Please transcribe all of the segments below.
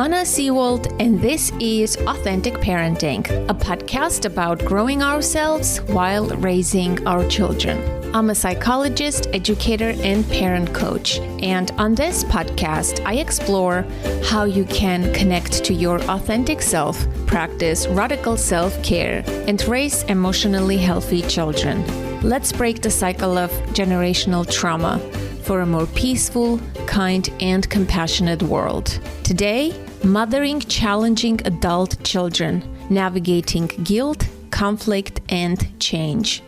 Anna Seawald, and this is Authentic Parenting, a podcast about growing ourselves while raising our children. I'm a psychologist, educator, and parent coach. And on this podcast, I explore how you can connect to your authentic self, practice radical self-care, and raise emotionally healthy children. Let's break the cycle of generational trauma for a more peaceful, kind, and compassionate world. Today, mothering challenging adult children, navigating guilt, conflict, and change.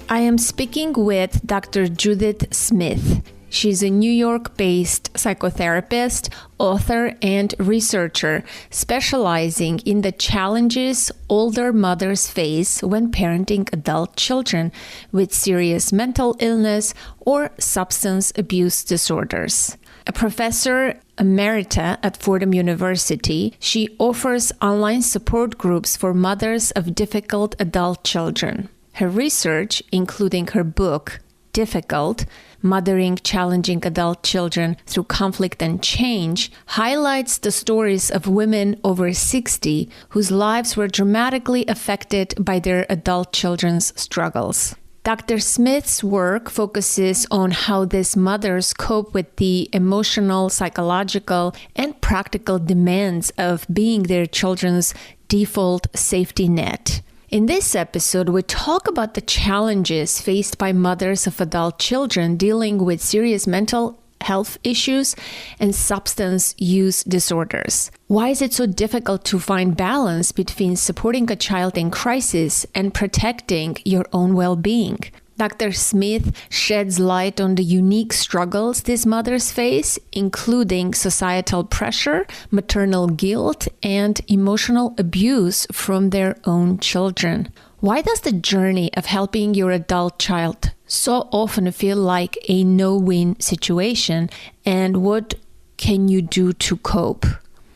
I am speaking with Dr. Judith Smith. She's a New York-based psychotherapist, author, and researcher specializing in the challenges older mothers face when parenting adult children with serious mental illness or substance abuse disorders. A professor emerita at Fordham University, she offers online support groups for mothers of difficult adult children. Her research, including her book, Difficult: Mothering Challenging Adult Children Through Conflict and Change, highlights the stories of women over 60 whose lives were dramatically affected by their adult children's struggles. Dr. Smith's work focuses on how these mothers cope with the emotional, psychological, and practical demands of being their children's default safety net. In this episode, we talk about the challenges faced by mothers of adult children dealing with serious mental health issues and substance use disorders. Why is it so difficult to find balance between supporting a child in crisis and protecting your own well-being? Dr. Smith sheds light on the unique struggles these mothers face, including societal pressure, maternal guilt, and emotional abuse from their own children. Why does the journey of helping your adult child so often feel like a no-win situation, and what can you do to cope?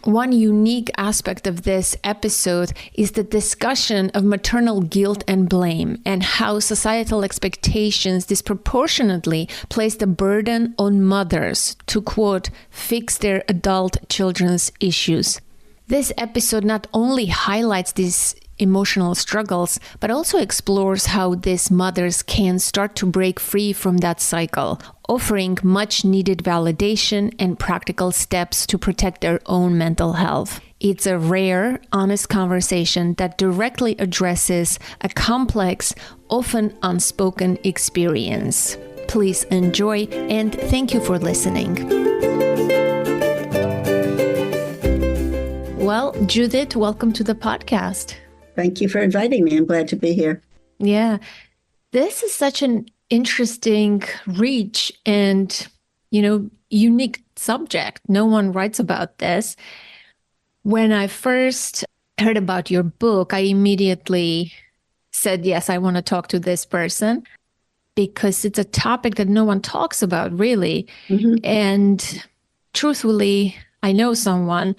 One unique aspect of this episode is the discussion of maternal guilt and blame and how societal expectations disproportionately place the burden on mothers to, quote, fix their adult children's issues. This episode not only highlights these emotional struggles, but also explores how these mothers can start to break free from that cycle, offering much needed validation and practical steps to protect their own mental health. It's a rare, honest conversation that directly addresses a complex, often unspoken experience. Please enjoy, and thank you for listening. Well, Judith, welcome to the podcast. Thank you for inviting me. I'm glad to be here. Yeah, this is such an interesting reach and, unique subject. No one writes about this. When I first heard about your book, I immediately said, yes, I want to talk to this person because it's a topic that no one talks about, really. Mm-hmm. And truthfully, I know someone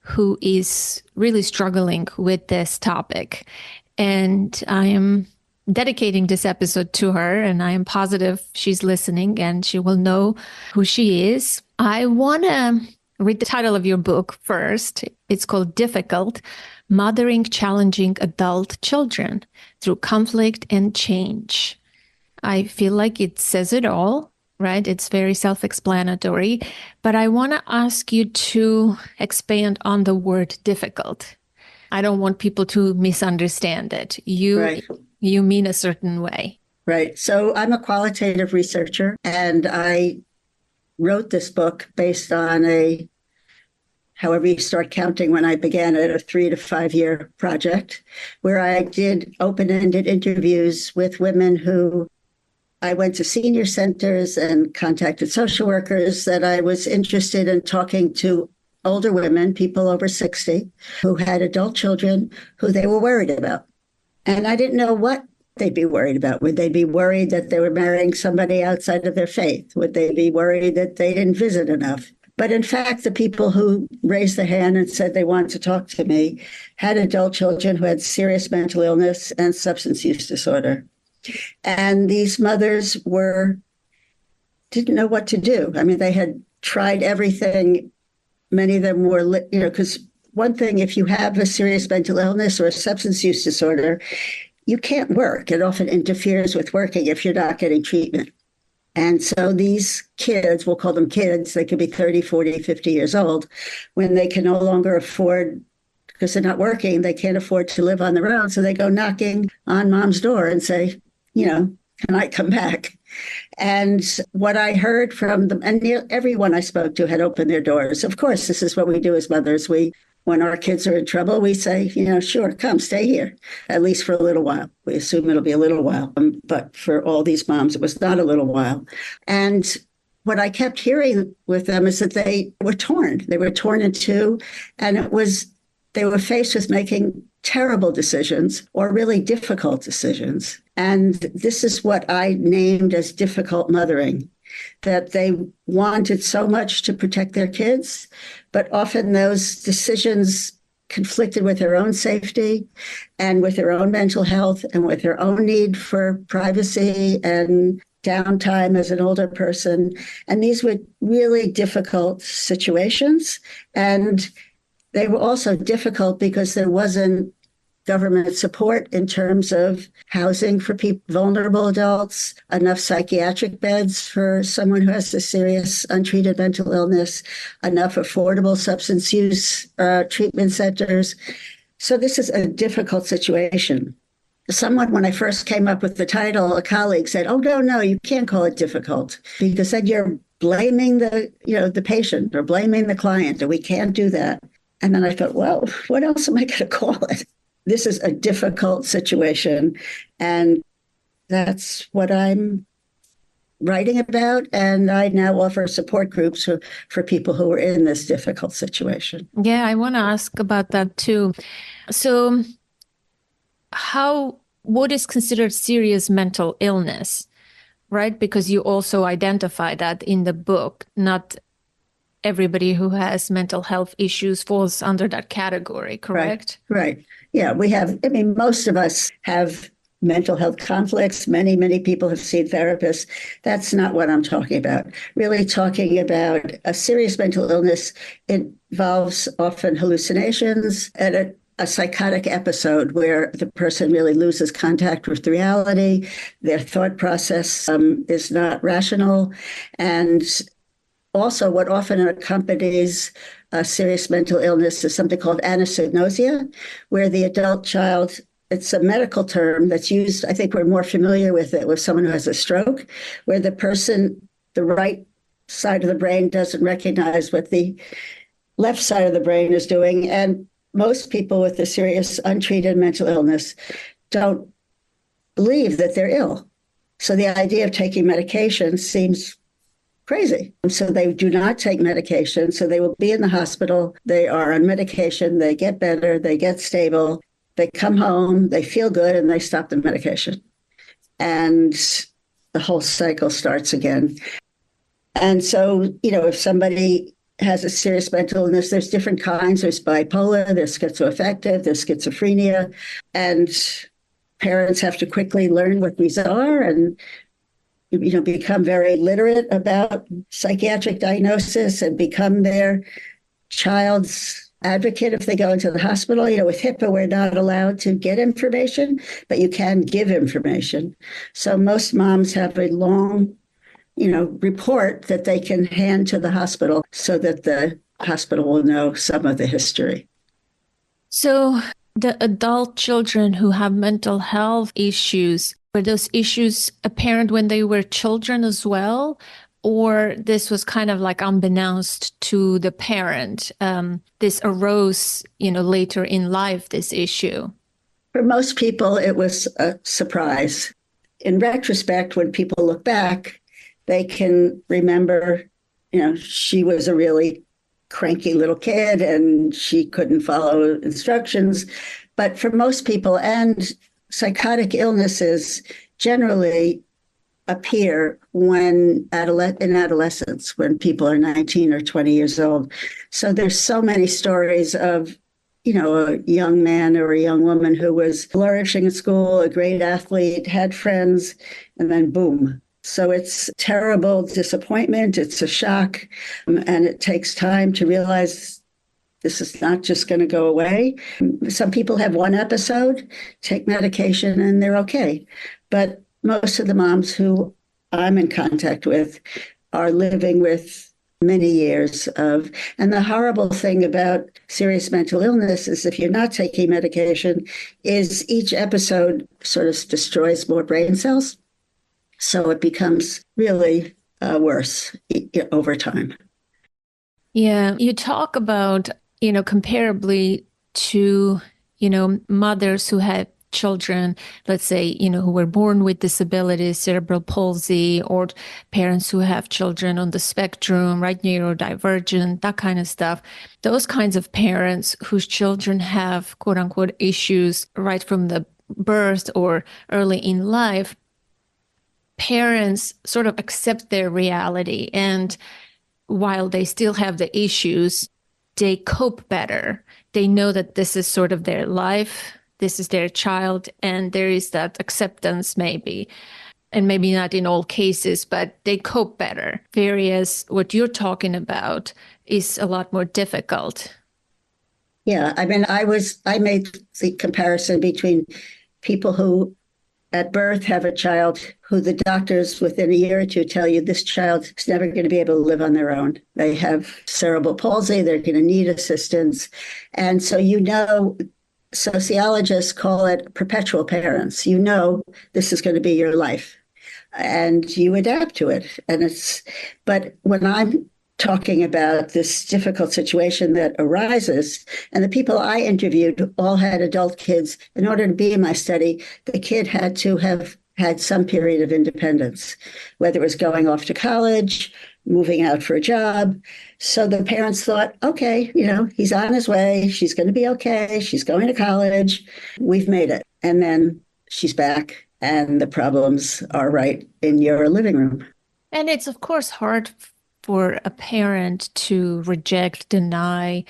who is really struggling with this topic. And I am dedicating this episode to her, and I am positive she's listening and she will know who she is. I want to read the title of your book first. It's called Difficult: Mothering Challenging Adult Children Through Conflict and Change. I feel like it says it all. Right? It's very self-explanatory, but I want to ask you to expand on the word difficult. I don't want people to misunderstand it. You mean a certain way. Right. So I'm a qualitative researcher, and I wrote this book based on however you start counting when I began it, a 3 to 5 year project where I did open-ended interviews with women who I went to senior centers and contacted social workers that I was interested in talking to older women, people over 60, who had adult children who they were worried about. And I didn't know what they'd be worried about. Would they be worried that they were marrying somebody outside of their faith? Would they be worried that they didn't visit enough? But in fact, the people who raised their hand and said they wanted to talk to me had adult children who had serious mental illness and substance use disorder. And these mothers didn't know what to do. I mean, they had tried everything many of them were, because one thing, if you have a serious mental illness or a substance use disorder, you can't work. It often interferes with working if you're not getting treatment. And so these kids, we'll call them kids, they could be 30, 40, 50 years old, when they can no longer afford, because they're not working, they can't afford to live on their own. So they go knocking on mom's door and say, can I come back? And what I heard from them, and everyone I spoke to had opened their doors. Of course, this is what we do as mothers. When our kids are in trouble, we say, sure, come, stay here, at least for a little while. We assume it'll be a little while. But for all these moms, it was not a little while. And what I kept hearing with them is that they were torn. They were torn in two. And they were faced with making terrible decisions or really difficult decisions. And this is what I named as difficult mothering, that they wanted so much to protect their kids, but often those decisions conflicted with their own safety and with their own mental health and with their own need for privacy and downtime as an older person. And these were really difficult situations. And they were also difficult because there wasn't government support in terms of housing for vulnerable adults, enough psychiatric beds for someone who has a serious untreated mental illness, enough affordable substance use treatment centers. So this is a difficult situation. Someone, when I first came up with the title, a colleague said, "Oh, no, you can't call it difficult, because then you're blaming the patient or blaming the client, and we can't do that." And then I thought, well, what else am I going to call it? This is a difficult situation, and that's what I'm writing about. And I now offer support groups for people who are in this difficult situation. Yeah, I want to ask about that too. So what is considered serious mental illness, right? Because you also identify that in the book. Not everybody who has mental health issues falls under that category, correct? Right. Yeah, most of us have mental health conflicts. Many, many people have seen therapists. That's not what I'm talking about. Really talking about a serious mental illness involves often hallucinations and a psychotic episode where the person really loses contact with reality. Their thought process is not rational. And also, what often accompanies a serious mental illness is something called anosognosia, where the adult child, it's a medical term that's used, I think we're more familiar with it with someone who has a stroke, where the right side of the brain doesn't recognize what the left side of the brain is doing. And most people with a serious untreated mental illness don't believe that they're ill. So the idea of taking medication seems crazy. So they do not take medication. So they will be in the hospital. They are on medication. They get better. They get stable. They come home. They feel good, and they stop the medication. And the whole cycle starts again. And so, if somebody has a serious mental illness, there's different kinds. There's bipolar, there's schizoaffective, there's schizophrenia. And parents have to quickly learn what these are and become very literate about psychiatric diagnosis and become their child's advocate if they go into the hospital. With HIPAA, we're not allowed to get information, but you can give information. So most moms have a long, report that they can hand to the hospital so that the hospital will know some of the history. So the adult children who have mental health issues, were those issues apparent when they were children as well? Or this was kind of like unbeknownst to the parent? This arose, later in life, this issue? For most people, it was a surprise. In retrospect, when people look back, they can remember, she was a really cranky little kid and she couldn't follow instructions. But for most people, and psychotic illnesses generally appear in adolescence, when people are 19 or 20 years old. So there's so many stories of, a young man or a young woman who was flourishing in school, a great athlete, had friends, and then boom, So it's terrible disappointment. It's a shock. And it takes time to realize this is not just going to go away. Some people have one episode, take medication, and they're okay. But most of the moms who I'm in contact with are living with many years of, and the horrible thing about serious mental illness is if you're not taking medication, is each episode sort of destroys more brain cells. So it becomes really worse over time. Yeah, you talk about, comparably to, mothers who had children, let's say, who were born with disabilities, cerebral palsy, or parents who have children on the spectrum, right, neurodivergent, that kind of stuff. Those kinds of parents whose children have quote unquote issues right from the birth or early in life, parents sort of accept their reality. And while they still have the issues, they cope better. They know that this is sort of their life, this is their child, and there is that acceptance maybe. And maybe not in all cases, but they cope better. Whereas what you're talking about is a lot more difficult. Yeah, I mean, I made the comparison between people who at birth have a child who the doctors within a year or two tell you this child is never going to be able to live on their own. They have cerebral palsy, they're going to need assistance. And so, sociologists call it perpetual parents. This is going to be your life and you adapt to it. But when I'm talking about this difficult situation that arises, and the people I interviewed all had adult kids. In order to be in my study, the kid had to have had some period of independence, whether it was going off to college, moving out for a job. So the parents thought, okay, he's on his way. She's going to be okay. She's going to college. We've made it. And then she's back and the problems are right in your living room. And it's, of course, hard for a parent to reject, deny,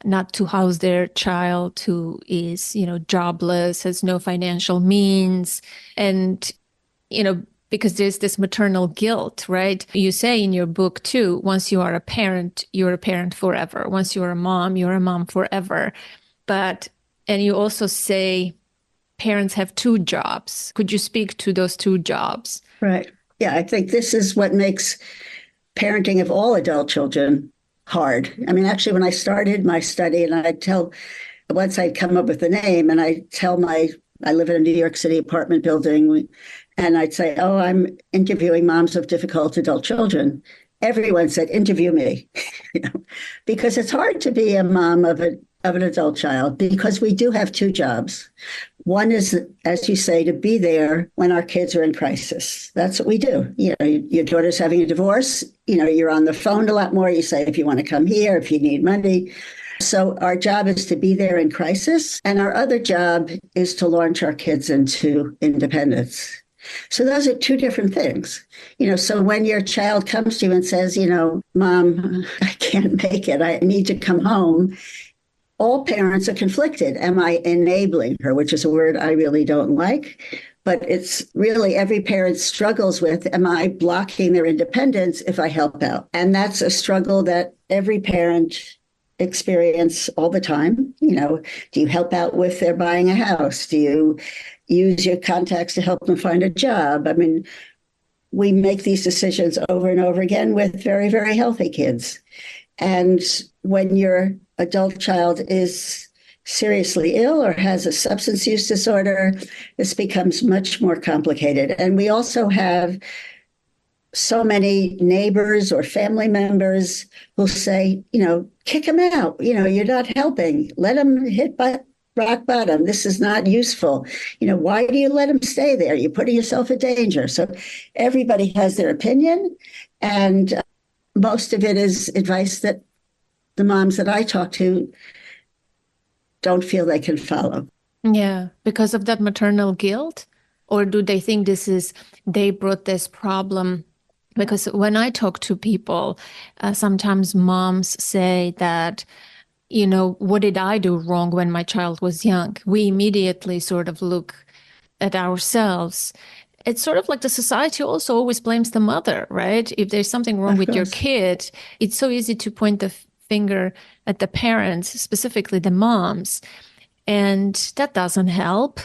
not to house their child who is, jobless, has no financial means. And, because there's this maternal guilt, right? You say in your book too, once you are a parent, you're a parent forever. Once you're a mom forever. And you also say parents have two jobs. Could you speak to those two jobs? Right. Yeah, I think this is what makes parenting of all adult children hard. I mean, actually, when I started my study, and once I'd come up with the name, and I live in a New York City apartment building, and I'd say, oh, I'm interviewing moms of difficult adult children. Everyone said, interview me, because it's hard to be a mom of an adult child, because we do have two jobs. One is, as you say, to be there when our kids are in crisis. That's what we do. Your daughter's having a divorce. You're on the phone a lot more. You say, if you want to come here, if you need money. So our job is to be there in crisis. And our other job is to launch our kids into independence. So those are two different things. So when your child comes to you and says, Mom, I can't make it. I need to come home. All parents are conflicted. Am I enabling her, which is a word I really don't like, but it's really every parent struggles with, am I blocking their independence if I help out? And that's a struggle that every parent experience all the time. Do you help out with their buying a house? Do you use your contacts to help them find a job? I mean, we make these decisions over and over again with very, very healthy kids. And when your adult child is seriously ill or has a substance use disorder, this becomes much more complicated. And we also have so many neighbors or family members who say, kick him out. You're not helping. Let him hit rock bottom. This is not useful. Why do you let him stay there? You're putting yourself in danger. So everybody has their opinion. And most of it is advice that the moms that I talk to don't feel they can follow. Yeah, because of that maternal guilt? Or do they think they brought this problem? Because when I talk to people, sometimes moms say that, what did I do wrong when my child was young? We immediately sort of look at ourselves it's sort of like the society also always blames the mother, right? If there's something wrong Of with your course. kid, it's so easy to point the finger at the parents, specifically the moms, and that doesn't help.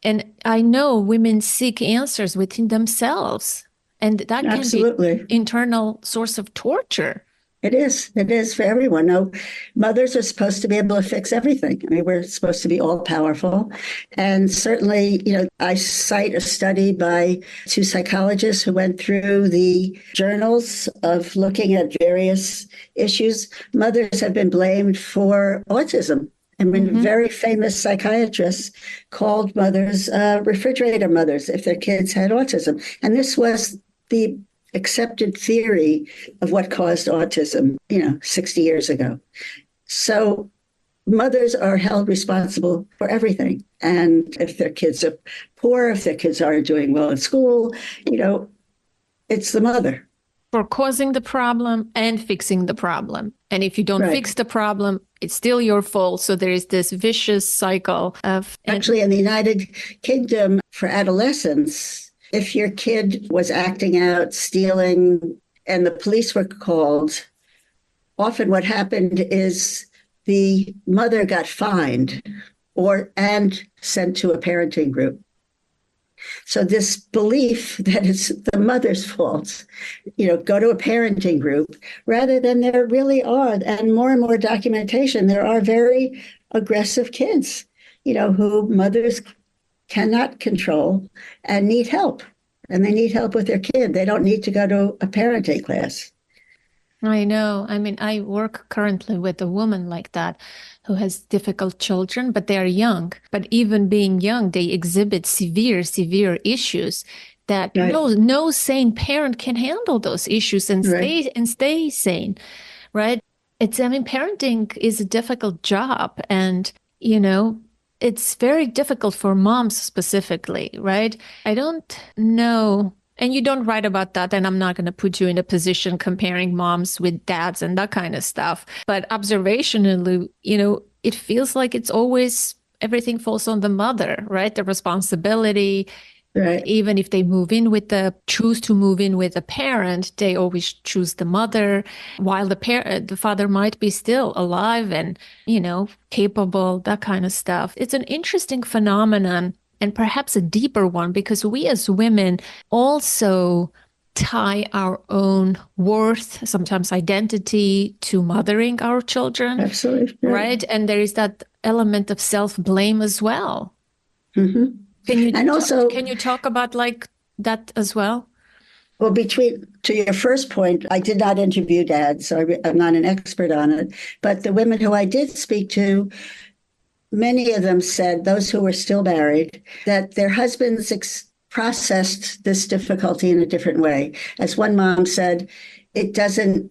And I know women seek answers within themselves, and that can be Absolutely. internal source of torture. It is. It is for everyone. No, mothers are supposed to be able to fix everything. I mean, we're supposed to be all powerful. And certainly, I cite a study by two psychologists who went through the journals of looking at various issues. Mothers have been blamed for autism. I mean, very famous psychiatrists called mothers refrigerator mothers if their kids had autism. And this was the accepted theory of what caused autism, 60 years ago. So mothers are held responsible for everything. And if their kids are poor, if their kids aren't doing well in school, it's the mother. For causing the problem and fixing the problem. And if you don't Right. fix the problem, it's still your fault. So there is this vicious cycle of... Actually, in the United Kingdom, for adolescents, if your kid was acting out, stealing, and the police were called, often what happened is the mother got fined and sent to a parenting group. So this belief that it's the mother's fault, go to a parenting group, rather than there really are, and more documentation, there are very aggressive kids, who mothers cannot control and need help. And they need help with their kid. They don't need to go to a parenting class. I know. I mean, I work currently with a woman like that who has difficult children, but they are young. But even being young, they exhibit severe issues that Right. no sane parent can handle those issues and Right. stay sane, right? Parenting is a difficult job, and it's very difficult for moms specifically, right? I don't know. And you don't write about that, and I'm not going to put you in a position comparing moms with dads and that kind of stuff. But observationally, it feels like it's always everything falls on the mother, right? The responsibility. Right. Even if they choose to move in with a parent, they always choose the mother, while the father might be still alive and, capable, that kind of stuff. It's an interesting phenomenon, and perhaps a deeper one, because we as women also tie our own worth, sometimes identity, to mothering our children. Absolutely. Right? And there is that element of self-blame as well. Mm-hmm. Can you talk about like that as well? Well, to your first point, I did not interview dads, so I'm not an expert on it. But the women who I did speak to, many of them said, those who were still married, that their husbands processed this difficulty in a different way. As one mom said, he doesn't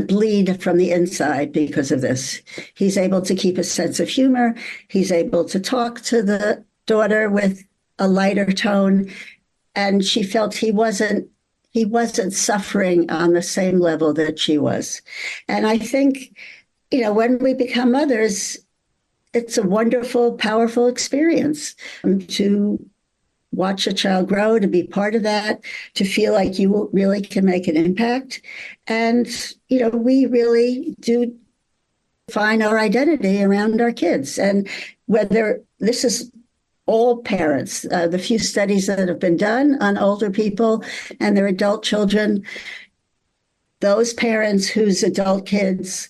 bleed from the inside because of this. He's able to keep a sense of humor. He's able to talk to the daughter with a lighter tone. And she felt he wasn't suffering on the same level that she was. And I think, when we become mothers, it's a wonderful, powerful experience to watch a child grow, to be part of that, to feel like you really can make an impact. And, we really do find our identity around our kids. And whether this is all parents, the few studies that have been done on older people and their adult children, those parents whose adult kids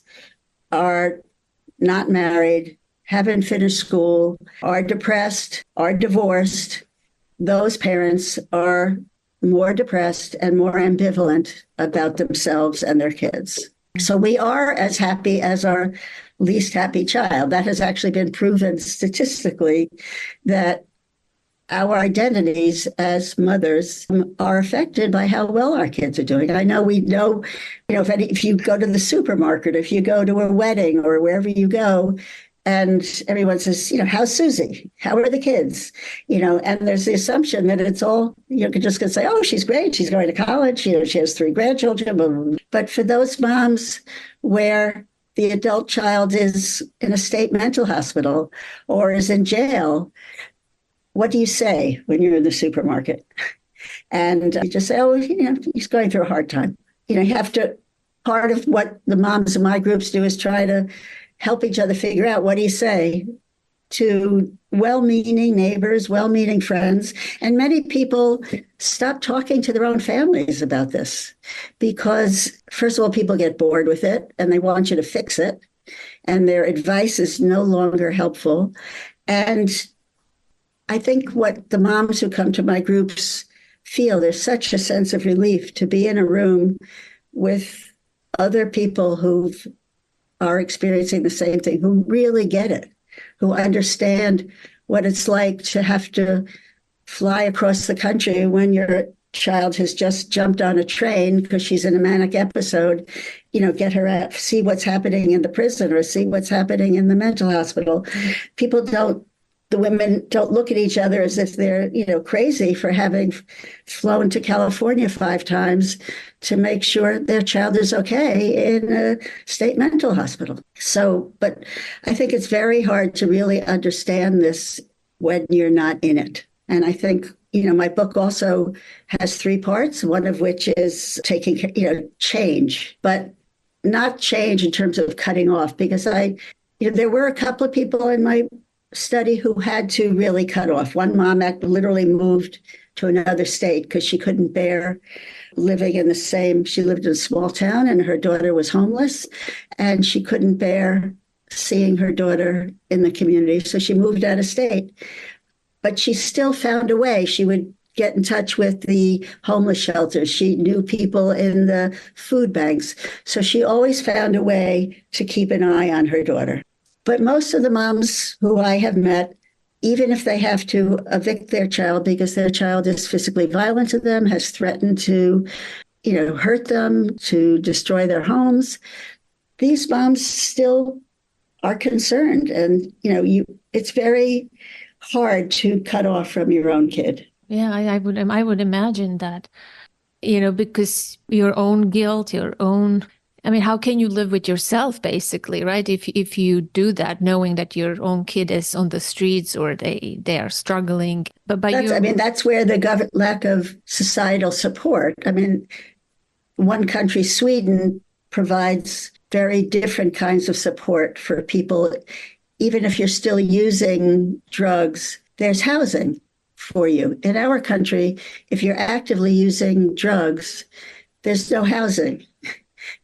are not married, haven't finished school, are depressed, are divorced, those parents are more depressed and more ambivalent about themselves and their kids. So we are as happy as our least happy child. That has actually been proven statistically, that our identities as mothers are affected by how well our kids are doing. I know if you go to the supermarket, if you go to a wedding or wherever you go, and everyone says, how's Susie? How are the kids? And there's the assumption that it's all, you could just say, oh, she's great. She's going to college. She has 3 grandchildren. But for those moms where the adult child is in a state mental hospital or is in jail, what do you say when you're in the supermarket? And you just say, oh, he's going through a hard time. You have to, part of what the moms in my groups do is try to help each other figure out, what do you say to well-meaning neighbors, well-meaning friends. And many people stop talking to their own families about this because, first of all, people get bored with it and they want you to fix it. And their advice is no longer helpful. And I think what the moms who come to my groups feel, there's such a sense of relief to be in a room with other people who are experiencing the same thing, who really get it, who understand what it's like to have to fly across the country when your child has just jumped on a train because she's in a manic episode, get her out, see what's happening in the prison or see what's happening in the mental hospital. The women don't look at each other as if they're, crazy for having flown to California 5 times to make sure their child is okay in a state mental hospital. So, but I think it's very hard to really understand this when you're not in it. And I think, my book also has 3 parts, one of which is taking, change, but not change in terms of cutting off, because there were a couple of people in my study who had to really cut off. One mom literally moved to another state because she couldn't bear living she lived in a small town and her daughter was homeless and she couldn't bear seeing her daughter in the community. So she moved out of state, but she still found a way. She would get in touch with the homeless shelters. She knew people in the food banks. So she always found a way to keep an eye on her daughter. But most of the moms who I have met, even if they have to evict their child because their child is physically violent to them, has threatened to, hurt them, to destroy their homes, these moms still are concerned. And, it's very hard to cut off from your own kid. Yeah, I would imagine that, because your own guilt, how can you live with yourself, basically, right? If you do that, knowing that your own kid is on the streets or they are struggling. But that's where the lack of societal support. One country, Sweden, provides very different kinds of support for people. Even if you're still using drugs, there's housing for you. In our country, if you're actively using drugs, there's no housing.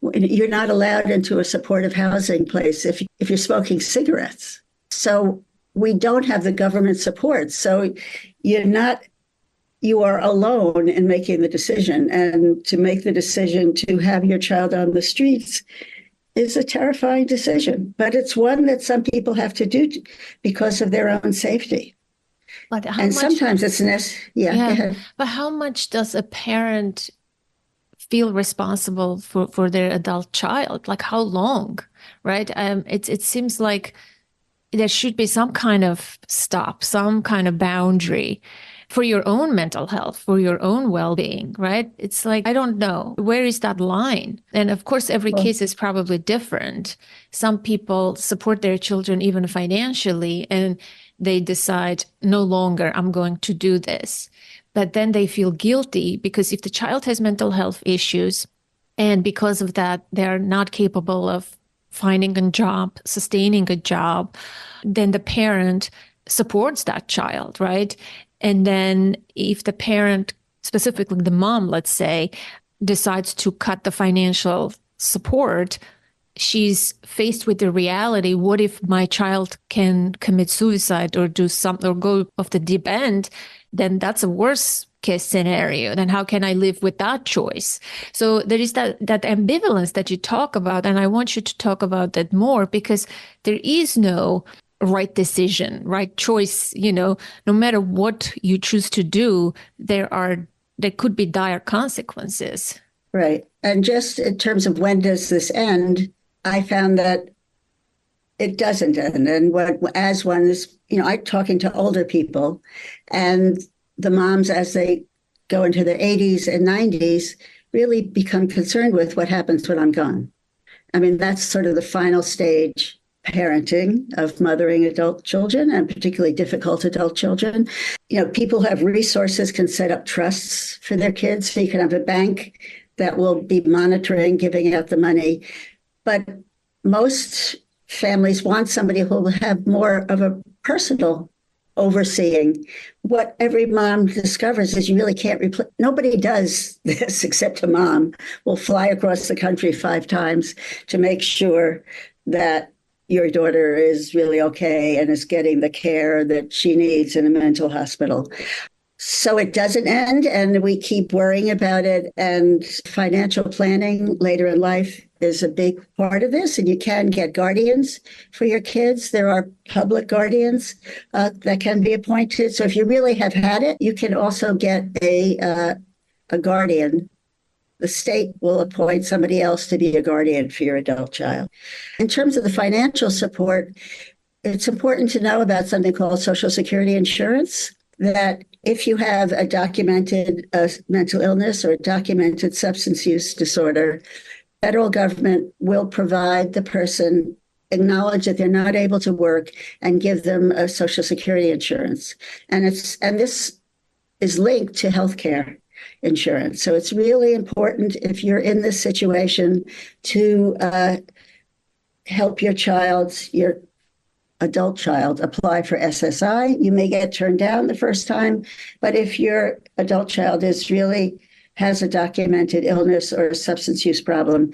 You're not allowed into a supportive housing place if you're smoking cigarettes. So we don't have the government support. So you are alone in making the decision. And to make the decision to have your child on the streets is a terrifying decision. But it's one that some people have to do because of their own safety. Sometimes it's go ahead. But how much does a parent feel responsible for their adult child? Like how long, right? It seems like there should be some kind of stop, some kind of boundary for your own mental health, for your own well-being, right? It's like, I don't know, where is that line? And of course, every case is probably different. Some people support their children even financially, and they decide no longer I'm going to do this. But then they feel guilty because if the child has mental health issues and because of that, they're not capable of finding a job, sustaining a job, then the parent supports that child, right? And then if the parent, specifically the mom, let's say, decides to cut the financial support, she's faced with the reality, what if my child can commit suicide or do something or go off the deep end? Then that's a worse case scenario. Then how can I live with that choice? So there is that ambivalence that you talk about. And I want you to talk about that more, because there is no right decision, right choice. No matter what you choose to do, there could be dire consequences. Right. And just in terms of when does this end, I found that it doesn't end. And as one is, I'm talking to older people, and the moms, as they go into their 80s and 90s, really become concerned with what happens when I'm gone. That's sort of the final stage parenting, of mothering adult children, and particularly difficult adult children. People who have resources can set up trusts for their kids. So you can have a bank that will be monitoring, giving out the money. But most families want somebody who will have more of a personal overseeing. What every mom discovers is you really can't replace. Nobody does this except a mom will fly across the country 5 times to make sure that your daughter is really okay and is getting the care that she needs in a mental hospital. So it doesn't end, and we keep worrying about it. And financial planning later in life is a big part of this. And you can get guardians for your kids. There are public guardians that can be appointed. So if you really have had it, you can also get a guardian. The state will appoint somebody else to be a guardian for your adult child. In terms of the financial support, it's important to know about something called Social Security insurance, that if you have a documented mental illness or a documented substance use disorder, federal government will provide the person, acknowledge that they're not able to work, and give them a Social Security insurance. And this is linked to healthcare insurance. So it's really important, if you're in this situation, to help your adult child apply for SSI. You may get turned down the first time, but if your adult child has a documented illness or a substance use problem,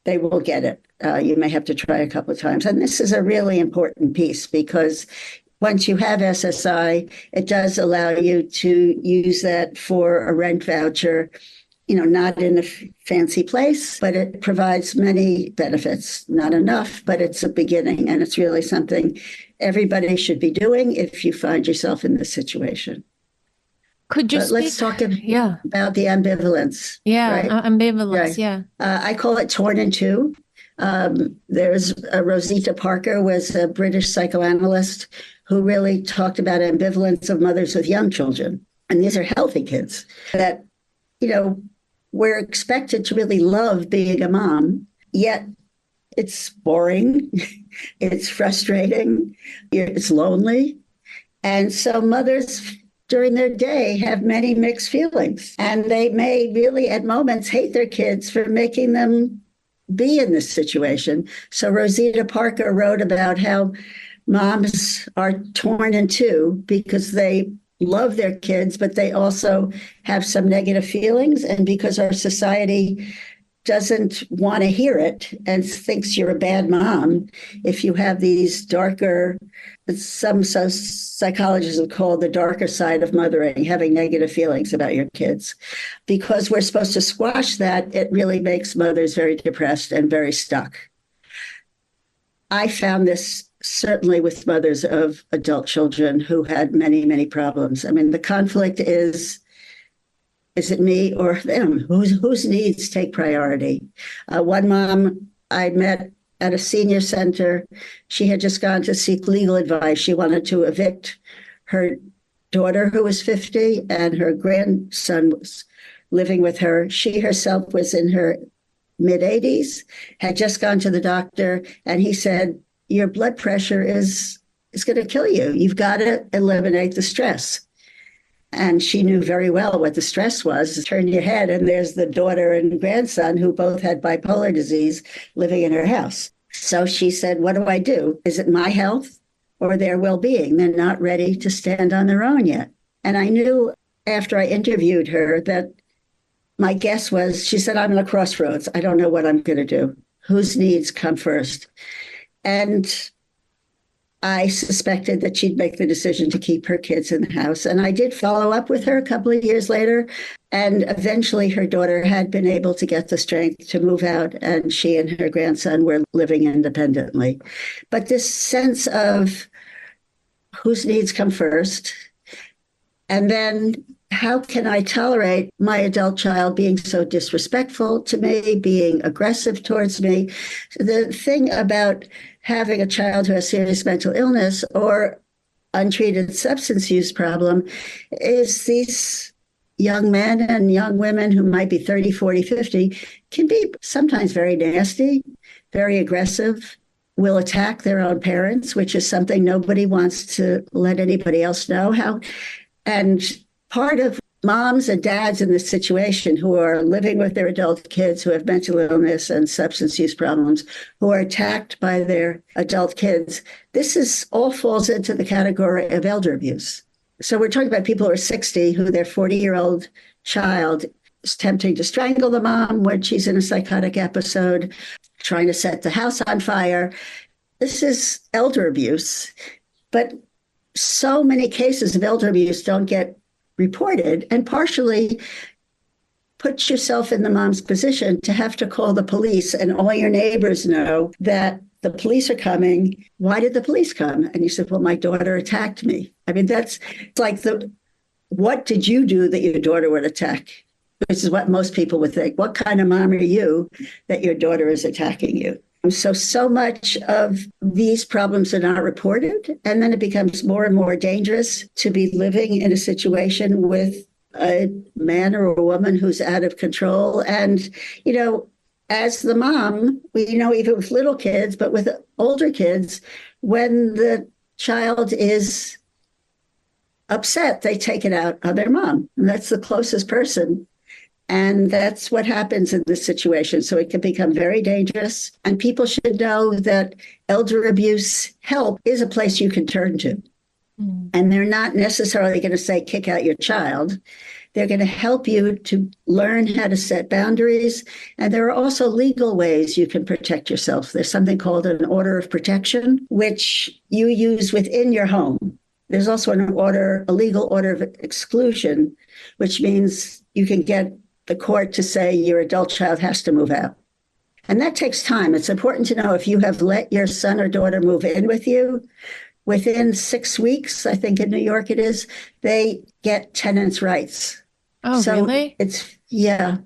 they will get it. You may have to try a couple of times. And this is a really important piece, because once you have SSI, it does allow you to use that for a rent voucher, not in a fancy place, but it provides many benefits. Not enough, but it's a beginning. And it's really something everybody should be doing if you find yourself in this situation. Let's talk about the ambivalence. Yeah, right? Ambivalence, right. Yeah. I call it torn in two. There's Rosita Parker was a British psychoanalyst who really talked about ambivalence of mothers with young children. And these are healthy kids that, we're expected to really love being a mom, yet it's boring, it's frustrating, it's lonely. And so mothers during their day have many mixed feelings, and they may really at moments hate their kids for making them be in this situation. So Rosita Parker wrote about how moms are torn in two because they love their kids, but they also have some negative feelings. And because our society doesn't want to hear it and thinks you're a bad mom, if you have these darker, some psychologists have called the darker side of mothering, having negative feelings about your kids. Because we're supposed to squash that, it really makes mothers very depressed and very stuck. I found this certainly with mothers of adult children who had many, many problems. I mean, the conflict is it me or them? Whose needs take priority? One mom I met at a senior center, she had just gone to seek legal advice. She wanted to evict her daughter, who was 50, and her grandson was living with her. She herself was in her mid-80s, had just gone to the doctor, and he said, your blood pressure is going to kill you. You've got to eliminate the stress. And she knew very well what the stress was. Turn your head, and there's the daughter and grandson who both had bipolar disease living in her house. So she said, what do I do? Is it my health or their well-being? They're not ready to stand on their own yet. And I knew after I interviewed her that my guess was, she said, I'm at a crossroads. I don't know what I'm going to do. Whose needs come first? And I suspected that she'd make the decision to keep her kids in the house. And I did follow up with her a couple of years later. And eventually her daughter had been able to get the strength to move out, and she and her grandson were living independently. But this sense of whose needs come first, and then how can I tolerate my adult child being so disrespectful to me, being aggressive towards me? The thing about having a child who has serious mental illness or untreated substance use problem is these young men and young women who might be 30, 40, 50 can be sometimes very nasty, very aggressive, will attack their own parents, which is something nobody wants to let anybody else know how. And part of moms and dads in this situation who are living with their adult kids who have mental illness and substance use problems, who are attacked by their adult kids, this is all falls into the category of elder abuse. So we're talking about people who are 60, who their 40-year-old child is attempting to strangle the mom when she's in a psychotic episode, trying to set the house on fire. This is elder abuse. But so many cases of elder abuse don't get reported, and partially put yourself in the mom's position to have to call the police, and all your neighbors know that the police are coming. Why did the police come? And you said, well, my daughter attacked me. I mean, that's like what did you do that your daughter would attack? Which is what most people would think. What kind of mom are you that your daughter is attacking you? So much of these problems are not reported. And then it becomes more and more dangerous to be living in a situation with a man or a woman who's out of control. And, as the mom, we know even with little kids, but with older kids, when the child is upset, they take it out on their mom. And that's the closest person. And that's what happens in this situation. So it can become very dangerous. And people should know that elder abuse help is a place you can turn to. Mm. And they're not necessarily going to say, kick out your child. They're going to help you to learn how to set boundaries. And there are also legal ways you can protect yourself. There's something called an order of protection, which you use within your home. There's also a legal order of exclusion, which means you can get the court to say your adult child has to move out. And that takes time. It's important to know if you have let your son or daughter move in with you, within 6 weeks, I think in New York it is, they get tenants' rights. Oh, so really? Yeah.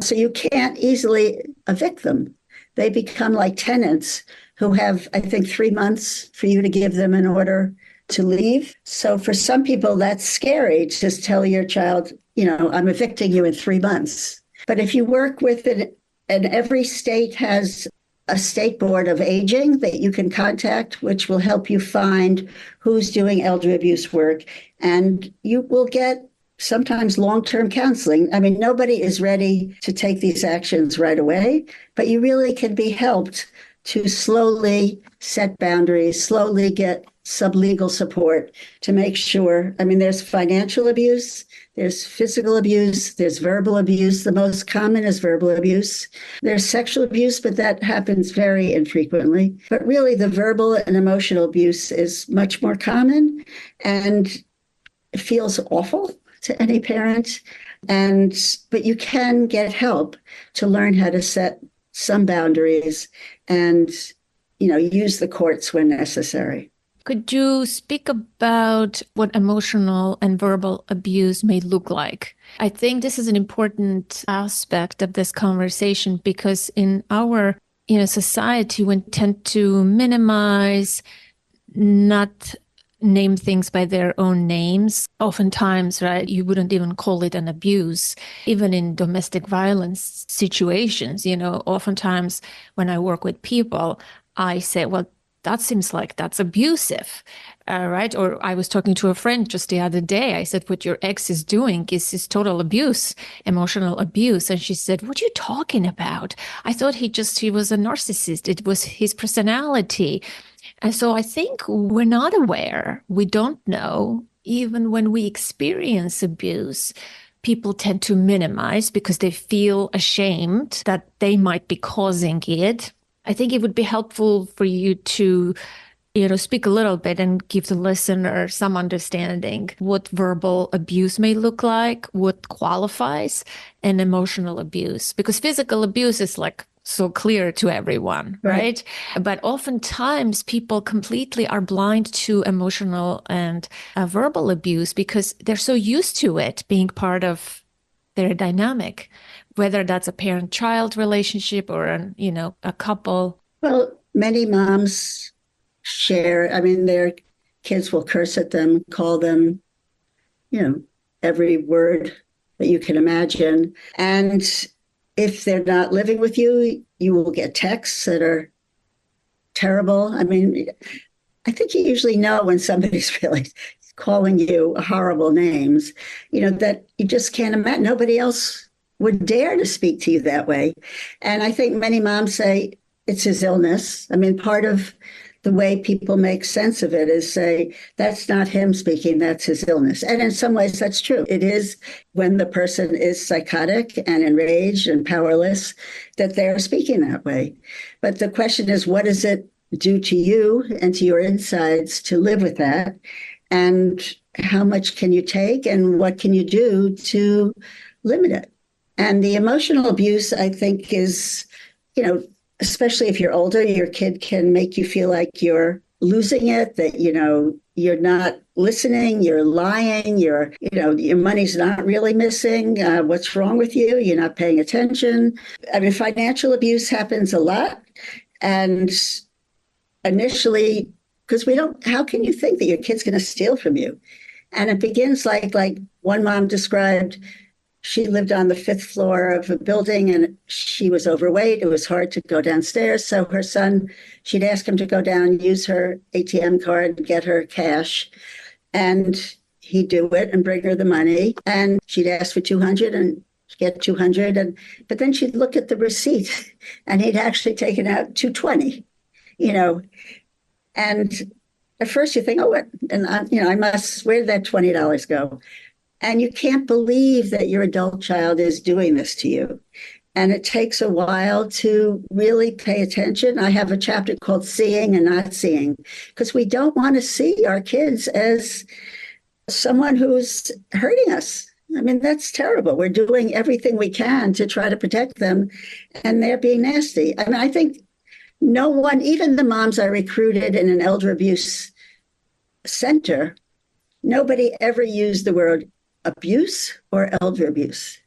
So you can't easily evict them. They become like tenants who have, I think, 3 months for you to give them an order to leave. So for some people, that's scary to just tell your child, I'm evicting you in 3 months. But if you work with it, and every state has a state board of aging that you can contact, which will help you find who's doing elder abuse work. And you will get sometimes long-term counseling. I mean, nobody is ready to take these actions right away, but you really can be helped to slowly set boundaries, slowly get sublegal support to make sure. I mean, there's financial abuse, there's physical abuse, there's verbal abuse. The most common is verbal abuse. There's sexual abuse, but that happens very infrequently. But really, the verbal and emotional abuse is much more common, and it feels awful to any parent. But you can get help to learn how to set some boundaries and, use the courts when necessary. Could you speak about what emotional and verbal abuse may look like? I think this is an important aspect of this conversation because in our society, we tend to minimize, not name things by their own names. Oftentimes, right, you wouldn't even call it an abuse. Even in domestic violence situations, oftentimes when I work with people, I say, well, that seems like that's abusive, right? Or I was talking to a friend just the other day. I said, what your ex is doing is total abuse, emotional abuse. And she said, what are you talking about? I thought he was a narcissist. It was his personality. And so I think we're not aware. We don't know. Even when we experience abuse, people tend to minimize because they feel ashamed that they might be causing it. I think it would be helpful for you to, speak a little bit and give the listener some understanding what verbal abuse may look like, what qualifies, and emotional abuse. Because physical abuse is like so clear to everyone, right? But oftentimes people completely are blind to emotional and verbal abuse because they're so used to it being part of their dynamic, whether that's a parent-child relationship or a couple. Well, many moms share, their kids will curse at them, call them, every word that you can imagine. And if they're not living with you, you will get texts that are terrible. I mean, I think you usually know when somebody's really calling you horrible names, that you just can't imagine. Nobody else would dare to speak to you that way. And I think many moms say it's his illness. I mean, part of the way people make sense of it is say, that's not him speaking, that's his illness. And in some ways, that's true. It is when the person is psychotic and enraged and powerless that they're speaking that way. But the question is, what does it do to you and to your insides to live with that? And how much can you take and what can you do to limit it? And the emotional abuse, I think, is, especially if you're older, your kid can make you feel like you're losing it, that, you're not listening, you're lying, your money's not really missing. What's wrong with you? You're not paying attention. I mean, financial abuse happens a lot. And initially, because how can you think that your kid's going to steal from you? And it begins like one mom described, she lived on the 5th floor of a building and she was overweight. It was hard to go downstairs. So her son, she'd ask him to go down, use her ATM card, get her cash. And he'd do it and bring her the money. And she'd ask for 200 and get 200. But then she'd look at the receipt and he'd actually taken out 220, And at first you think, oh, what? And where did that $20 go? And you can't believe that your adult child is doing this to you. And it takes a while to really pay attention. I have a chapter called Seeing and Not Seeing, because we don't want to see our kids as someone who's hurting us. I mean, that's terrible. We're doing everything we can to try to protect them, and they're being nasty. I mean, I think no one, even the moms I recruited in an elder abuse center, nobody ever used the word abuse or elder abuse,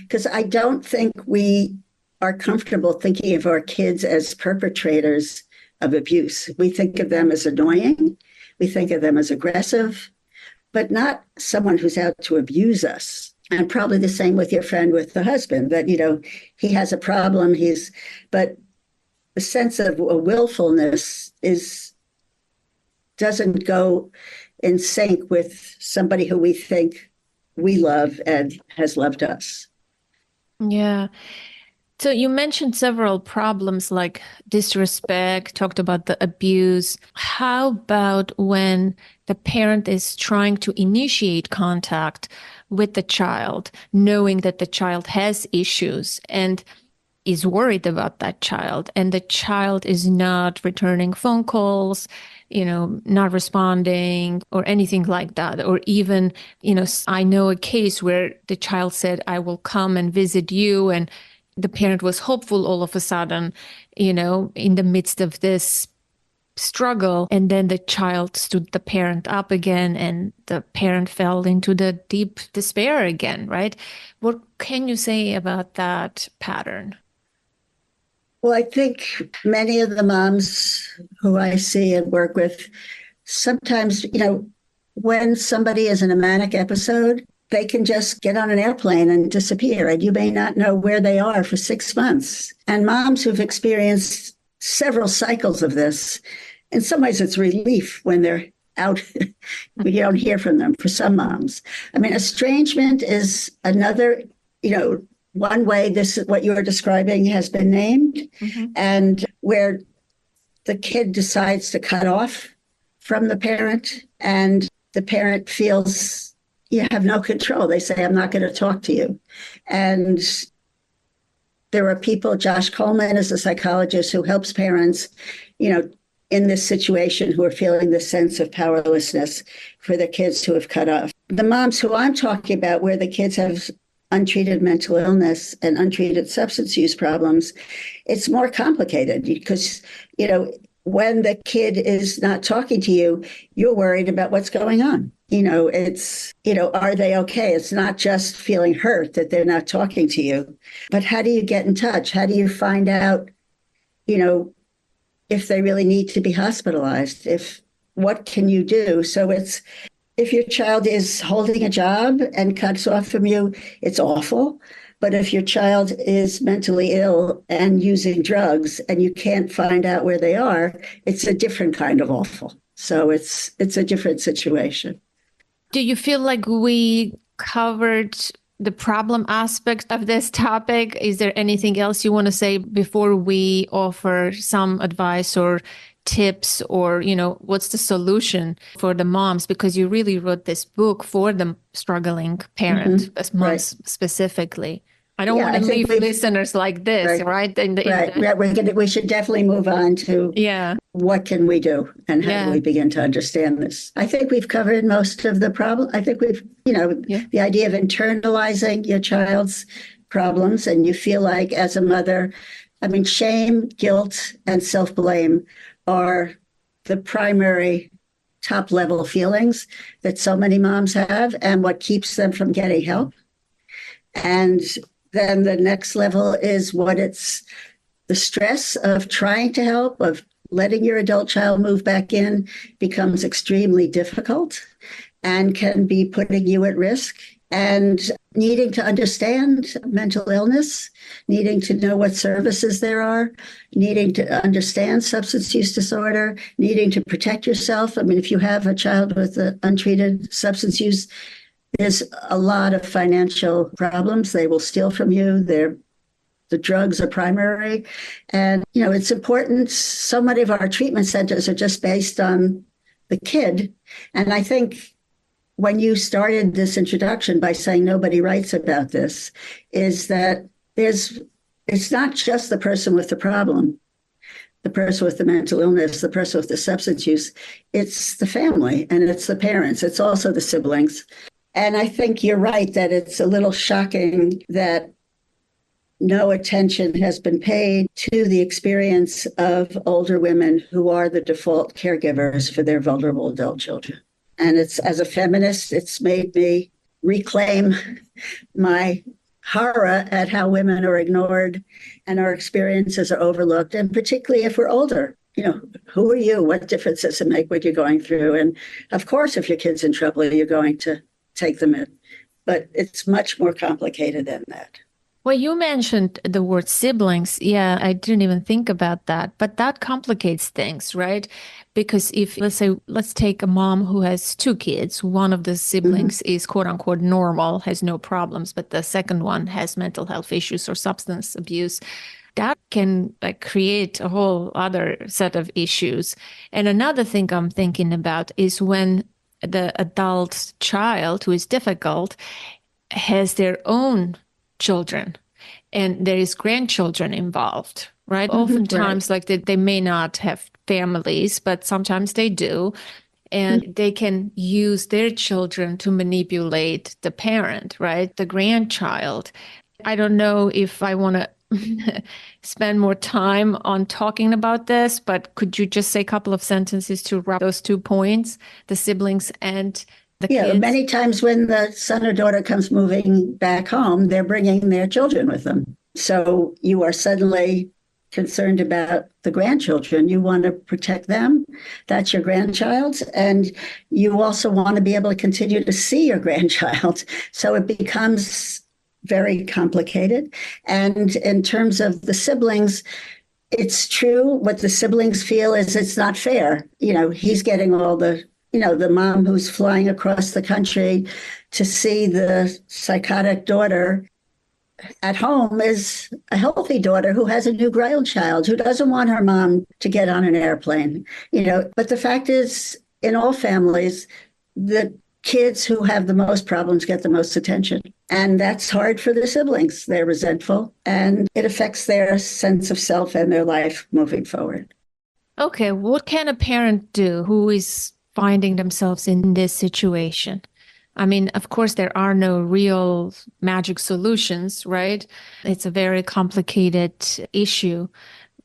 because I don't think we are comfortable thinking of our kids as perpetrators of abuse. We think of them as annoying. We think of them as aggressive, but not someone who's out to abuse us. And probably the same with your friend with the husband, that, he has a problem, but the sense of a willfulness doesn't go in sync with somebody who we think we love and has loved us. Yeah. So you mentioned several problems like disrespect, talked about the abuse. How about when the parent is trying to initiate contact with the child, knowing that the child has issues and is worried about that child, and the child is not returning phone calls, not responding or anything like that? Or even, I know a case where the child said, I will come and visit you. And the parent was hopeful all of a sudden, in the midst of this struggle. And then the child stood the parent up again and the parent fell into the deep despair again, right? What can you say about that pattern? Well, I think many of the moms who I see and work with, sometimes, when somebody is in a manic episode, they can just get on an airplane and disappear, and you may not know where they are for 6 months. And moms who've experienced several cycles of this, in some ways it's relief when they're out. You don't hear from them for some moms. I mean, estrangement is another, one way this is what you are describing has been named, and where the kid decides to cut off from the parent and the parent feels you have no control. They say, I'm not going to talk to you. And there are people, Josh Coleman is a psychologist who helps parents, in this situation who are feeling this sense of powerlessness for their kids who have cut off. The moms who I'm talking about, where the kids have untreated mental illness and untreated substance use problems, it's more complicated because, when the kid is not talking to you, you're worried about what's going on. It's, are they okay? It's not just feeling hurt that they're not talking to you, but how do you get in touch? How do you find out, if they really need to be hospitalized? What can you do? So if your child is holding a job and cuts off from you, it's awful. But if your child is mentally ill and using drugs and you can't find out where they are, it's a different kind of awful. So it's a different situation. Do you feel like we covered the problem aspect of this topic? Is there anything else you want to say before we offer some advice or tips, or, what's the solution for the moms? Because you really wrote this book for the struggling parent, as moms specifically. I don't want to leave listeners like this, right? We should definitely move on to what can we do and how do we begin to understand this. I think we've covered most of the problem. I think we've, the idea of internalizing your child's problems, and you feel like as a mother, shame, guilt, and self-blame are the primary top level feelings that so many moms have, and what keeps them from getting help. And then the next level is the stress of trying to help, of letting your adult child move back in becomes extremely difficult and can be putting you at risk. And needing to understand mental illness, needing to know what services there are, needing to understand substance use disorder, needing to protect yourself. If you have a child with untreated substance use, there's a lot of financial problems. They will steal from you. The drugs are primary. And, it's important. So many of our treatment centers are just based on the kid. And I think when you started this introduction by saying nobody writes about this, is that it's not just the person with the problem, the person with the mental illness, the person with the substance use. It's the family and it's the parents. It's also the siblings. And I think you're right that it's a little shocking that no attention has been paid to the experience of older women who are the default caregivers for their vulnerable adult children. And as a feminist, it's made me reclaim my horror at how women are ignored and our experiences are overlooked. And particularly if we're older, who are you? What difference does it make what you're going through? And of course, if your kid's in trouble, you're going to take them in. But it's much more complicated than that. Well, you mentioned the word siblings. Yeah, I didn't even think about that. But that complicates things, right? Because if, let's take a mom who has two kids. One of the siblings is quote unquote normal, has no problems, but the second one has mental health issues or substance abuse. That can create a whole other set of issues. And another thing I'm thinking about is when the adult child who is difficult has their own children and there is grandchildren involved, right? Oftentimes, they may not have families, but sometimes they do. And they can use their children to manipulate the parent, right? The grandchild. I don't know if I want to spend more time on talking about this, but could you just say a couple of sentences to wrap those 2 points, the siblings and the kids? Many times when the son or daughter comes moving back home, they're bringing their children with them. So you are suddenly concerned about the grandchildren. You want to protect them. That's your grandchild. And you also want to be able to continue to see your grandchild. So it becomes very complicated. And in terms of the siblings, it's true. What the siblings feel is it's not fair. He's getting all the mom who's flying across the country to see the psychotic daughter at home is a healthy daughter who has a new grandchild who doesn't want her mom to get on an airplane. But the fact is, in all families, the kids who have the most problems get the most attention. And that's hard for the siblings. They're resentful and it affects their sense of self and their life moving forward. Okay, what can a parent do who is finding themselves in this situation? Of course, there are no real magic solutions, right? It's a very complicated issue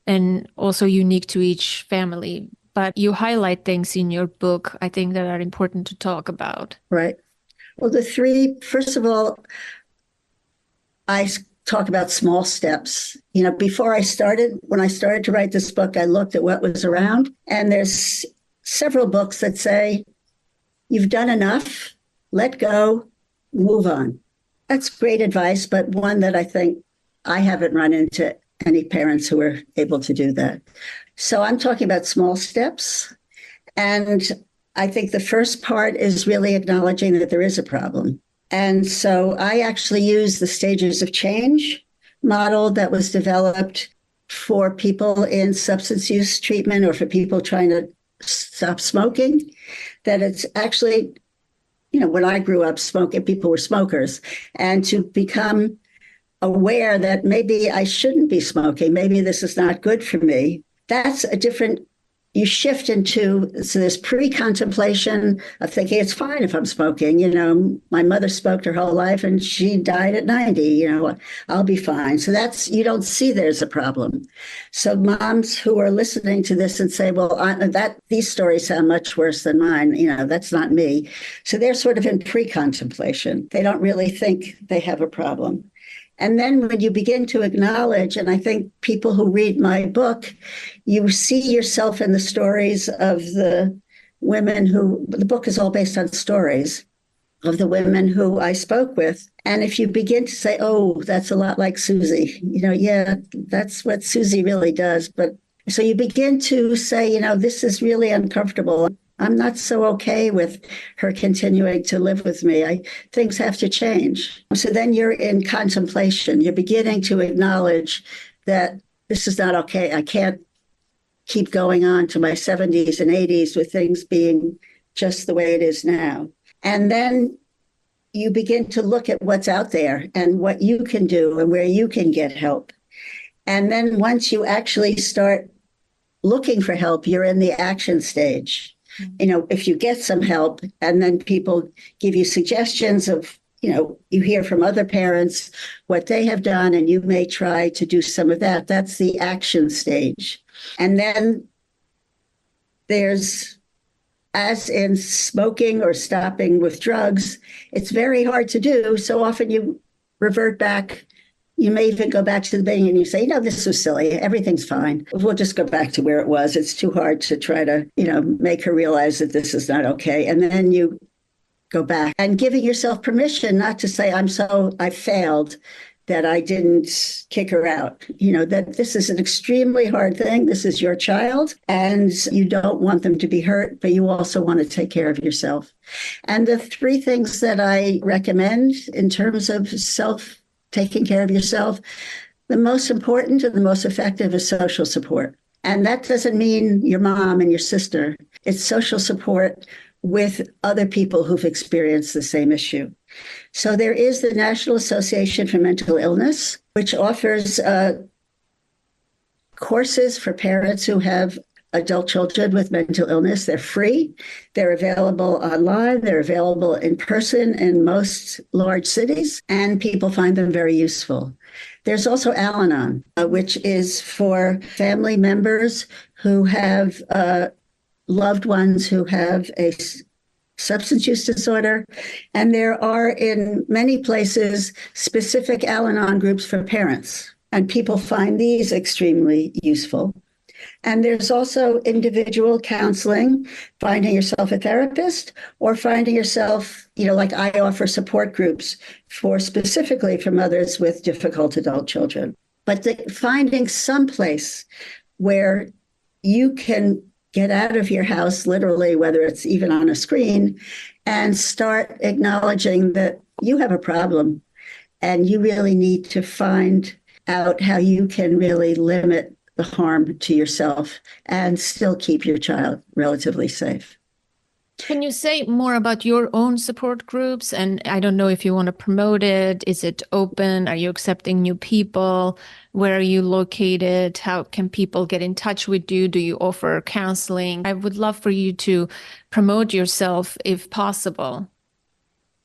and also unique to each family. But you highlight things in your book, I think, that are important to talk about. Right. Well, first of all, I talk about small steps. When I started to write this book, I looked at what was around, and there's several books that say, you've done enough, let go, move on. That's great advice, but one that I think I haven't run into any parents who are able to do that. So I'm talking about small steps. And I think the first part is really acknowledging that there is a problem. And so I actually use the stages of change model that was developed for people in substance use treatment or for people trying to stop smoking. That it's actually, when I grew up smoking, people were smokers. And to become aware that maybe I shouldn't be smoking, maybe this is not good for me, that's a different, you shift into, so there's pre-contemplation of thinking it's fine if I'm smoking. My mother smoked her whole life and she died at 90, I'll be fine. So that's, you don't see there's a problem. So moms who are listening to this and say, well, these stories sound much worse than mine, that's not me. So they're sort of in pre-contemplation. They don't really think they have a problem. And then when you begin to acknowledge, and I think people who read my book, you see yourself in the stories of the women the book is all based on stories of the women who I spoke with. And if you begin to say, oh, that's a lot like Susie, yeah, that's what Susie really does. But so you begin to say, this is really uncomfortable. I'm not so okay with her continuing to live with me. Things have to change. So then you're in contemplation. You're beginning to acknowledge that this is not okay. I can't keep going on to my 70s and 80s with things being just the way it is now. And then you begin to look at what's out there and what you can do and where you can get help. And then once you actually start looking for help, you're in the action stage. If you get some help and then people give you suggestions of, you hear from other parents what they have done and you may try to do some of that. That's the action stage. And then there's, as in smoking or stopping with drugs, it's very hard to do. So often you revert back. You may even go back to the beginning and you say, this was silly. Everything's fine. We'll just go back to where it was. It's too hard to try to, make her realize that this is not okay. And then you go back and giving yourself permission not to say, I failed, that I didn't kick her out. That this is an extremely hard thing. This is your child and you don't want them to be hurt, but you also want to take care of yourself. And the three things that I recommend in terms of taking care of yourself, the most important and the most effective is social support. And that doesn't mean your mom and your sister. It's social support with other people who've experienced the same issue. So there is the National Association for Mental Illness, which offers courses for parents who have adult children with mental illness. They're free. They're available online. They're available in person in most large cities, and people find them very useful. There's also Al-Anon, which is for family members who have loved ones who have a substance use disorder. And there are in many places specific Al-Anon groups for parents, and people find these extremely useful. And there's also individual counseling, finding yourself a therapist or finding yourself, like I offer support groups specifically for mothers with difficult adult children. But finding some place where you can get out of your house, literally, whether it's even on a screen, and start acknowledging that you have a problem and you really need to find out how you can really limit the harm to yourself and still keep your child relatively safe. Can you say more about your own support groups? And I don't know if you want to promote it. Is it open? Are you accepting new people? Where are you located? How can people get in touch with you? Do you offer counseling? I would love for you to promote yourself if possible.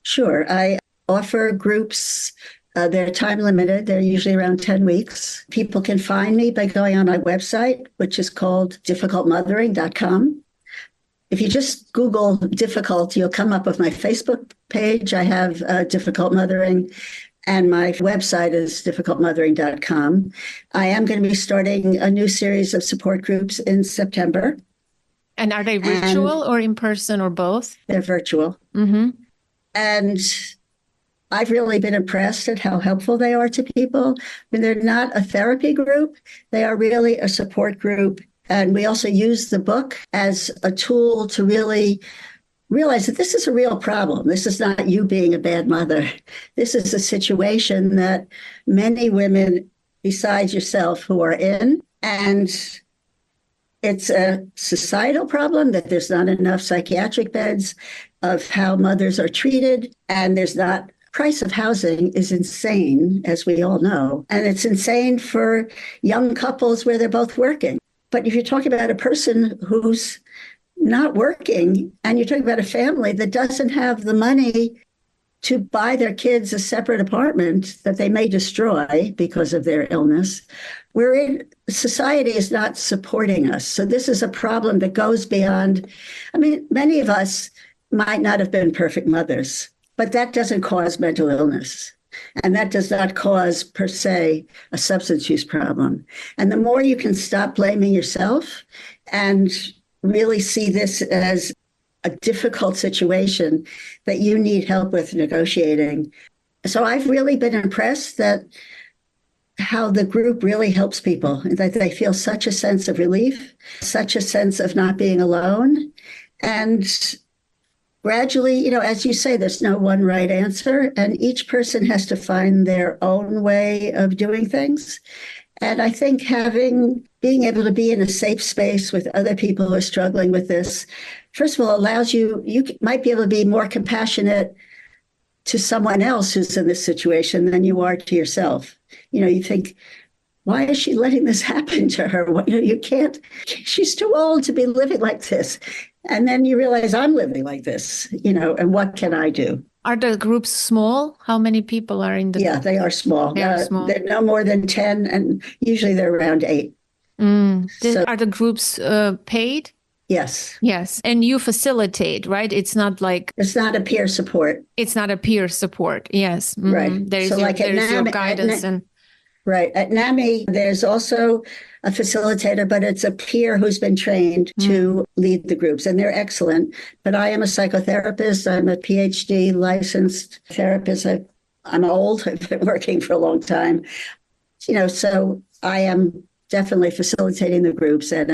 Sure. I offer groups. They're time limited. They're usually around 10 weeks. People can find me by going on my website, which is called difficultmothering.com. If you just Google difficult, you'll come up with my Facebook page. I have Difficult Mothering, and my website is difficultmothering.com. I am going to be starting a new series of support groups in September. And are they virtual or in person or both? They're virtual. Mm-hmm. And I've really been impressed at how helpful they are to people. I mean, they're not a therapy group. They are really a support group. And we also use the book as a tool to really realize that this is a real problem. This is not you being a bad mother. This is a situation that many women besides yourself who are in. And it's a societal problem that there's not enough psychiatric beds, of how mothers are treated. And there's not, price of housing is insane, as we all know. And it's insane for young couples where they're both working. But if you're talking about a person who's not working, and you're talking about a family that doesn't have the money to buy their kids a separate apartment that they may destroy because of their illness, society is not supporting us. So this is a problem that goes beyond, I mean, many of us might not have been perfect mothers, but that doesn't cause mental illness. And that does not cause, per se, a substance use problem. And the more you can stop blaming yourself and really see this as a difficult situation that you need help with negotiating. So I've really been impressed that how the group really helps people, that they feel such a sense of relief, such a sense of not being alone. And gradually, as you say, there's no one right answer, and each person has to find their own way of doing things. And I think being able to be in a safe space with other people who are struggling with this, first of all, allows you might be able to be more compassionate to someone else who's in this situation than you are to yourself. You think, why is she letting this happen to her? You can't, she's too old to be living like this. And then you realize I'm living like this, and what can I do? Are the groups small? How many people are in the Yeah, group? they are small. They are small. They're no more than 10, and usually they're around 8. Are the groups paid? Yes. Yes. And you facilitate, right? It's not like... It's not a peer support. It's not a peer support. Yes. Right. There's So your guidance. Right. At NAMI, there's also a facilitator, but it's a peer who's been trained to lead the groups, and they're excellent. But I am a psychotherapist. I'm a PhD licensed therapist. I'm old. I've been working for a long time. So I am definitely facilitating the groups, and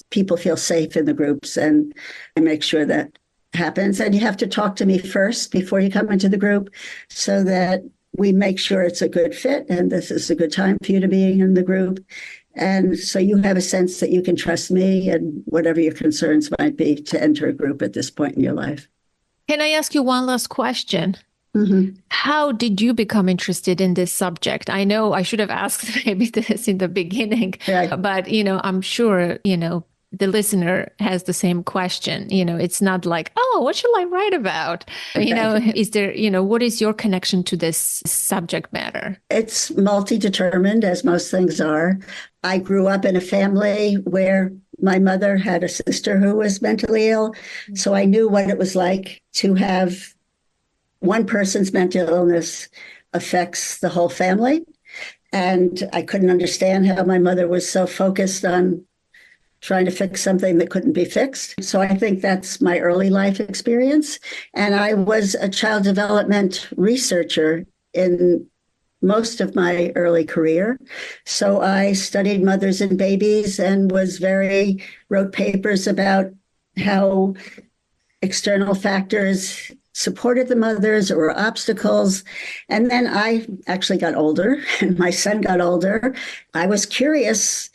people feel safe in the groups, and I make sure that happens. And you have to talk to me first before you come into the group so that we make sure it's a good fit and this is a good time for you to be in the group. And so you have a sense that you can trust me and whatever your concerns might be to enter a group at this point in your life. Can I ask you one last question? Mm-hmm. How did you become interested in this subject? I know I should have asked maybe this in the beginning, but, I'm sure, the listener has the same question. It's not like, oh, what should I write about? Is there, what is your connection to this subject matter? It's multi-determined, as most things are. I grew up in a family where my mother had a sister who was mentally ill. So I knew what it was like to have one person's mental illness affects the whole family. And I couldn't understand how my mother was so focused on trying to fix something that couldn't be fixed. So I think that's my early life experience. And I was a child development researcher in most of my early career. So I studied mothers and babies and wrote papers about how external factors supported the mothers or obstacles. And then I actually got older and my son got older. I was curious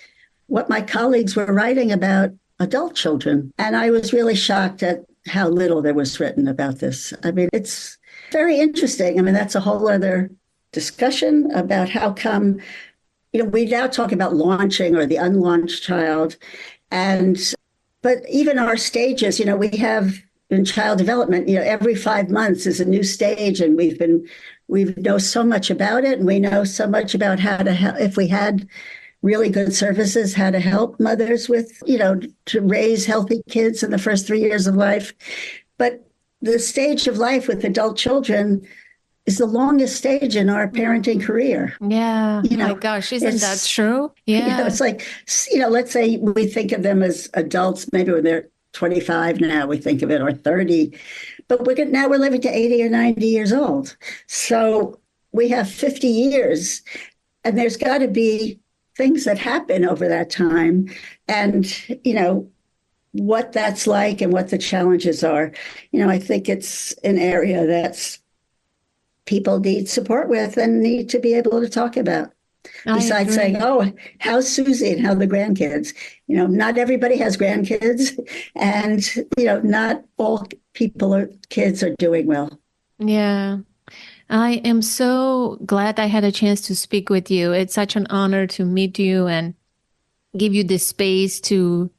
what my colleagues were writing about adult children. And I was really shocked at how little there was written about this. I mean, it's very interesting. I mean, that's a whole other discussion about how come, we now talk about launching or the unlaunched child. But even our stages, we have in child development, every 5 months is a new stage, and we know so much about it, and we know so much about how to help, if we had really good services, how to help mothers with, to raise healthy kids in the first 3 years of life. But the stage of life with adult children is the longest stage in our parenting career. Yeah. My gosh, isn't that true? Yeah. It's like, let's say we think of them as adults, maybe when they're 25 now, we think of it, or 30. but now we're living to 80 or 90 years old. So we have 50 years, and there's got to be things that happen over that time. And, what that's like and what the challenges are. I think it's an area that's people need support with and need to be able to talk about. Besides saying, oh, how's Susie and how the grandkids? Not everybody has grandkids, and, not all kids are doing well. Yeah. I am so glad I had a chance to speak with you. It's such an honor to meet you and give you this space to,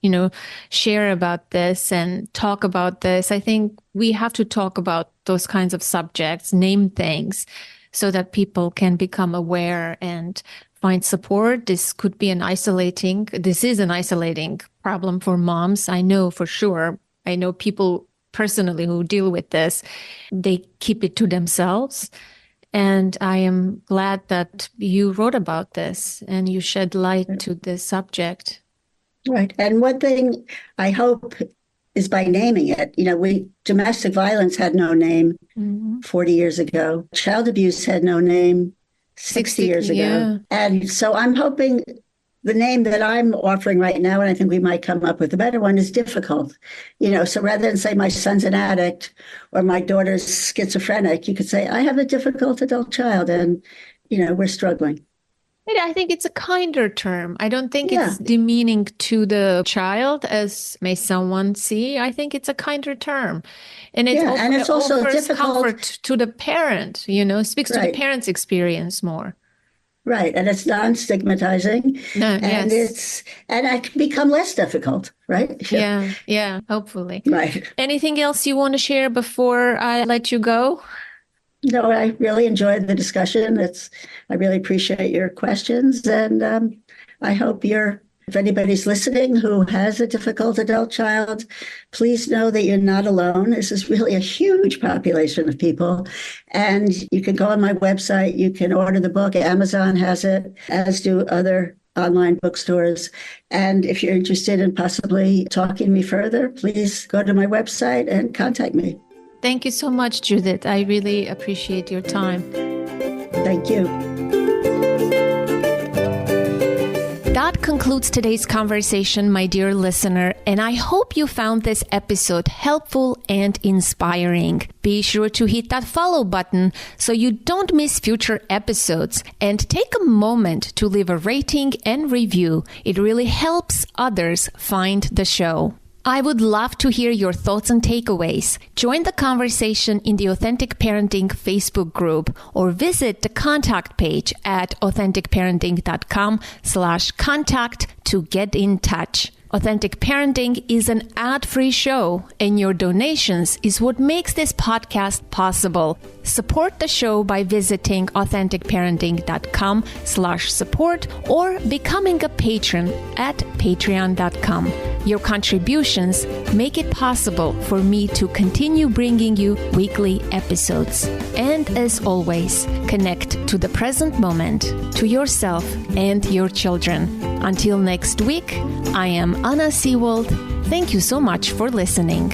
share about this and talk about this. I think we have to talk about those kinds of subjects, name things, so that people can become aware and find support. This is an isolating problem for moms. I know for sure. I know people personally who deal with this. They keep it to themselves. And I am glad that you wrote about this and you shed light to this subject. Right. And one thing I hope is by naming it. Domestic violence had no name 40 years ago. Child abuse had no name 60 years ago. Yeah. And so I'm hoping the name that I'm offering right now, and I think we might come up with a better one, is difficult. So rather than say my son's an addict or my daughter's schizophrenic, you could say I have a difficult adult child and, we're struggling. I think it's a kinder term. I don't think it's demeaning to the child as may someone see. I think it's a kinder term. And it's also difficult comfort to the parent, speaks to the parent's experience more. Right. And it's non-stigmatizing. And it can become less difficult, right? Yeah, hopefully. Right. Anything else you want to share before I let you go? No, I really enjoyed the discussion. I really appreciate your questions. And I hope if anybody's listening who has a difficult adult child, please know that you're not alone. This is really a huge population of people. And you can go on my website. You can order the book. Amazon has it, as do other online bookstores. And if you're interested in possibly talking to me further, please go to my website and contact me. Thank you so much, Judith. I really appreciate your time. Thank you. That concludes today's conversation, my dear listener, and I hope you found this episode helpful and inspiring. Be sure to hit that follow button so you don't miss future episodes, and take a moment to leave a rating and review. It really helps others find the show. I would love to hear your thoughts and takeaways. Join the conversation in the Authentic Parenting Facebook group or visit the contact page at authenticparenting.com/contact to get in touch. Authentic Parenting is an ad-free show, and your donations is what makes this podcast possible. Support the show by visiting authenticparenting.com/support or becoming a patron at patreon.com. Your contributions make it possible for me to continue bringing you weekly episodes. And as always, connect to the present moment, to yourself and your children. Until next week, I am Anna Seewald. Thank you so much for listening.